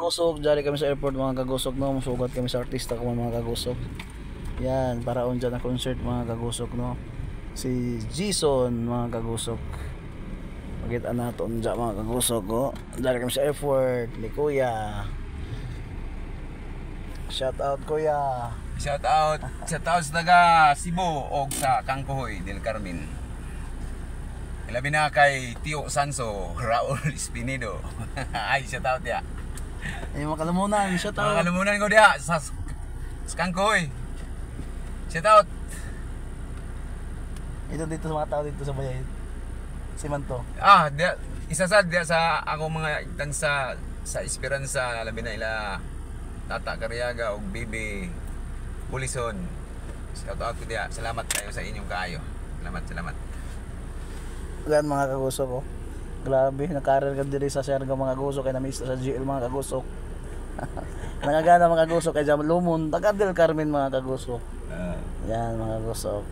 kagusok, dali kami sa airport mga kagusok no. Musugat kami sa artista ko mga kagusok. Yan, para on dyan na concert mga kagusok no. Si Jason mga kagusok. Magkita nato on dyan mga kagusok ko. Dali kami sa airport ni Kuya. Shout out Kuya. Shout out sa taga Cebu o sa Kangkohoy del Carmen. Ilabi na kay Tio Sanso, Raul Espinido. Ay, shout out ya. Ay mga kalamunan, shout out. Mga kalamunan ko dia sa Kangkohoy. Shout out. Ito dito sa mga tao dito sa Bayay. Si Manto. Dia isa dia sa ako mga itan sa Esperanza labi na ila Tata Cariaga og Bibi Pulison. Shout out ko dia. Salamat kayo sa inyong kaayo. Salamat. Yan mga kagusok ko. Grabe, nakaral ka diri sa Siargao mga kagusok kay na-miss sa GL mga kagusok. Nangagana mga kagusok kay Jamal Lumon, taga Del Carmen mga kagusok. Yan mga kagusok.